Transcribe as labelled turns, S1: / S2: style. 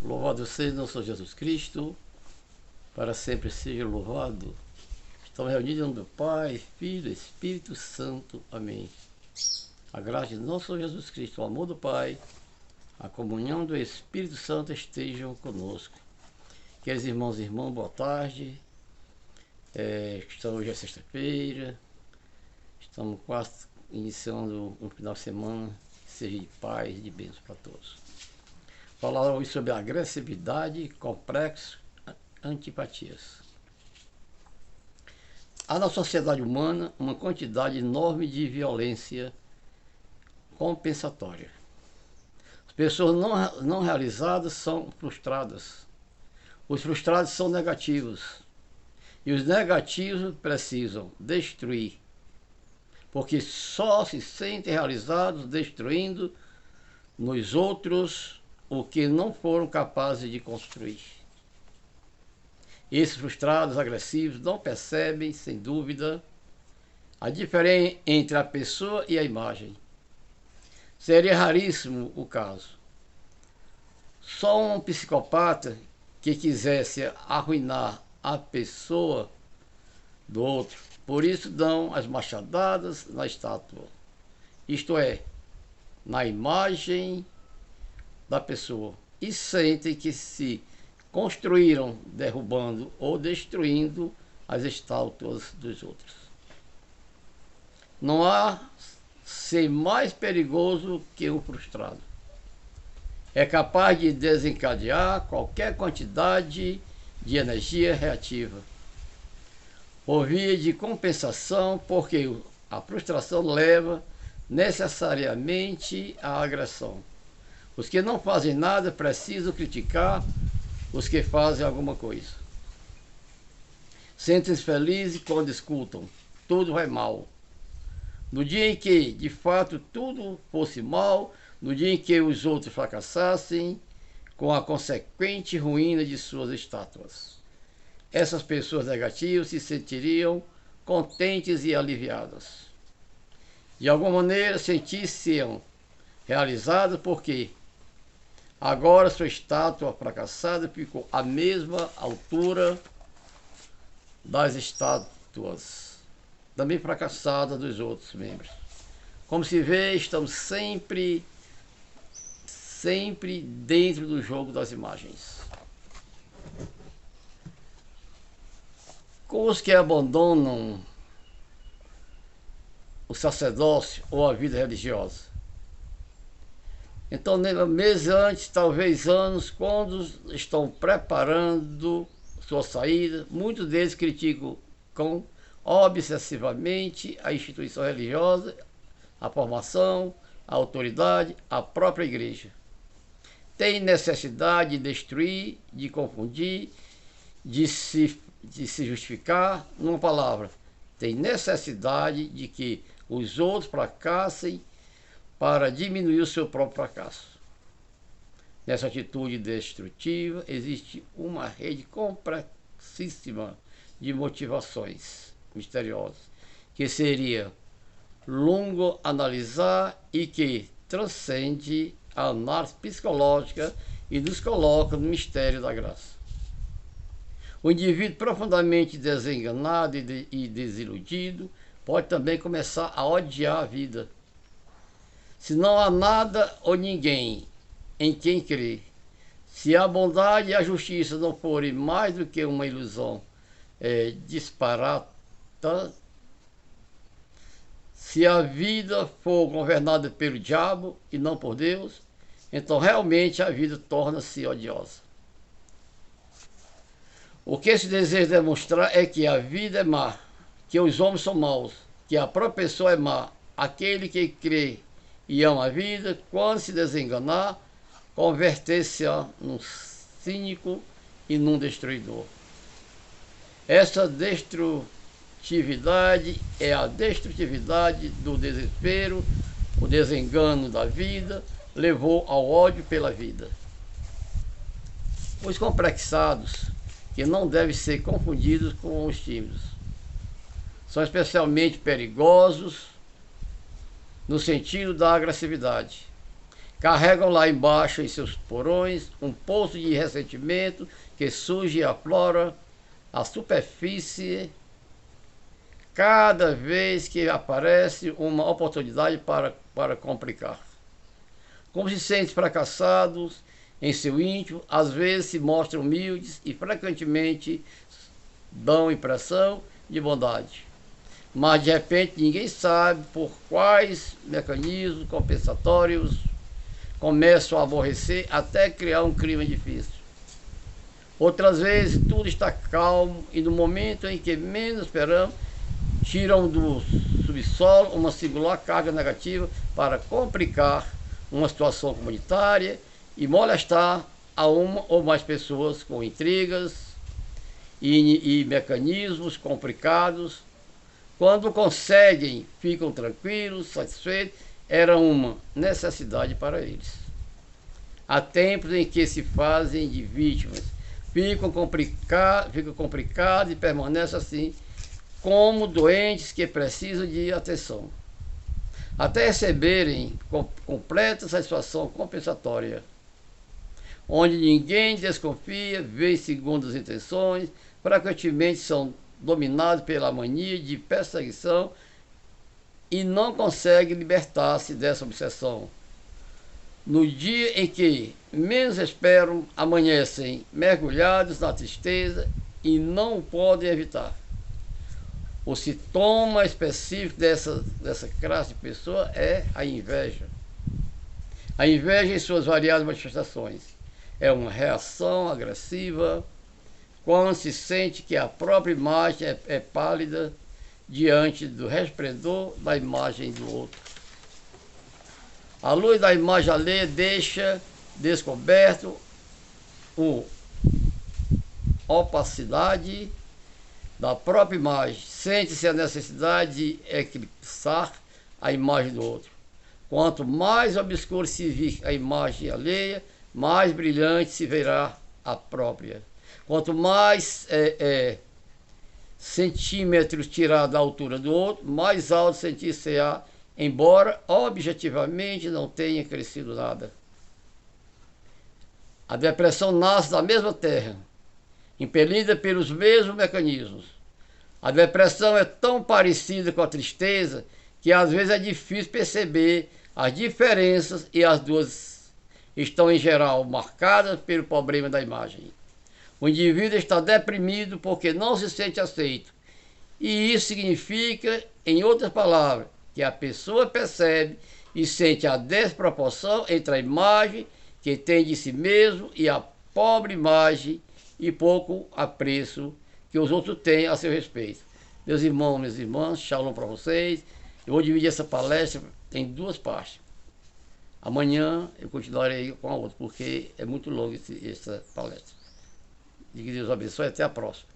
S1: Louvado seja nosso Jesus Cristo, para sempre seja louvado. Estamos reunidos em nome do Pai, Filho e Espírito Santo. Amém. A graça de nosso Jesus Cristo, o amor do Pai, a comunhão do Espírito Santo estejam conosco. Queridos irmãos e irmãs, boa tarde. Hoje é sexta-feira. Estamos quase iniciando um final de semana que seja de paz e de bênção para todos. Falar hoje sobre agressividade, complexo, antipatias. Há na sociedade humana uma quantidade enorme de violência compensatória. As pessoas não realizadas são frustradas. Os frustrados são negativos. E os negativos precisam destruir. Porque só se sentem realizados destruindo nos outros o que não foram capazes de construir. Esses frustrados, agressivos, não percebem, sem dúvida, a diferença entre a pessoa e a imagem. Seria raríssimo o caso. Só um psicopata que quisesse arruinar a pessoa do outro, por isso dão as machadadas na estátua. Isto é, na imagem da pessoa, e sentem que se construíram derrubando ou destruindo as estátuas dos outros. Não há ser mais perigoso que um frustrado. É capaz de desencadear qualquer quantidade de energia reativa, por via de compensação, porque a frustração leva necessariamente à agressão. Os que não fazem nada precisam criticar os que fazem alguma coisa. Sentem-se felizes quando escutam: tudo vai mal. No dia em que, de fato, tudo fosse mal, no dia em que os outros fracassassem, com a consequente ruína de suas estátuas, essas pessoas negativas se sentiriam contentes e aliviadas. De alguma maneira, sentissem realizadas porque agora sua estátua fracassada ficou à mesma altura das estátuas também fracassadas dos outros membros. Como se vê, estamos sempre dentro do jogo das imagens. Com os que abandonam o sacerdócio ou a vida religiosa. Então, meses antes, talvez anos, quando estão preparando sua saída, muitos deles criticam obsessivamente a instituição religiosa, a formação, a autoridade, a própria igreja. Tem necessidade de destruir, de confundir, de se justificar. Numa palavra, tem necessidade de que os outros fracassem para diminuir o seu próprio fracasso. Nessa atitude destrutiva existe uma rede complexíssima de motivações misteriosas, que seria longo analisar e que transcende a análise psicológica e nos coloca no mistério da graça. O indivíduo profundamente desenganado e desiludido pode também começar a odiar a vida. Se não há nada ou ninguém em quem crer, se a bondade e a justiça não forem mais do que uma ilusão disparata, se a vida for governada pelo diabo e não por Deus, então realmente a vida torna-se odiosa. O que se deseja demonstrar é que a vida é má, que os homens são maus, que a própria pessoa é má. Aquele que crê e ama a vida, quando se desenganar, converter-se-á num cínico e num destruidor. Essa destrutividade é a destrutividade do desespero, o desengano da vida, levou ao ódio pela vida. Os complexados, que não devem ser confundidos com os tímidos, são especialmente perigosos no sentido da agressividade. carregam lá embaixo em seus porões um poço de ressentimento que surge e aflora a superfície cada vez que aparece uma oportunidade para complicar. Como se sentem fracassados em seu íntimo, às vezes se mostram humildes e frequentemente dão impressão de bondade. Mas de repente ninguém sabe por quais mecanismos compensatórios começam a aborrecer até criar um clima difícil. Outras vezes tudo está calmo e no momento em que menos esperamos, tiram do subsolo uma singular carga negativa para complicar uma situação comunitária e molestar a uma ou mais pessoas com intrigas e mecanismos complicados. Quando conseguem, ficam tranquilos, satisfeitos, era uma necessidade para eles. Há tempos em que se fazem de vítimas, ficam complicados e permanecem assim, como doentes que precisam de atenção, até receberem completa satisfação compensatória, onde ninguém desconfia, vê segundo as intenções, frequentemente são dominados pela mania de perseguição e não conseguem libertar-se dessa obsessão. No dia em que menos esperam, amanhecem mergulhados na tristeza e não o podem evitar. O sintoma específico dessa classe de pessoa é a inveja. A inveja em suas variadas manifestações é uma reação agressiva quando se sente que a própria imagem é pálida diante do resplendor da imagem do outro. A luz da imagem alheia deixa descoberto a opacidade da própria imagem. Sente-se a necessidade de eclipsar a imagem do outro. Quanto mais obscuro se vir a imagem alheia, mais brilhante se verá a própria. Quanto mais centímetros tirar da altura do outro, mais alto sentir-se-á, embora objetivamente não tenha crescido nada. A depressão nasce da mesma terra, impelida pelos mesmos mecanismos. A depressão é tão parecida com a tristeza que às vezes é difícil perceber as diferenças, e as duas estão em geral marcadas pelo problema da imagem. O indivíduo está deprimido porque não se sente aceito, e isso significa, em outras palavras, que a pessoa percebe e sente a desproporção entre a imagem que tem de si mesmo e a pobre imagem e pouco apreço que os outros têm a seu respeito. Meus irmãos, minhas irmãs, shalom para vocês. Eu vou dividir essa palestra em duas partes. Amanhã eu continuarei com a outra, porque é muito longa essa palestra. E que Deus abençoe, até a próxima.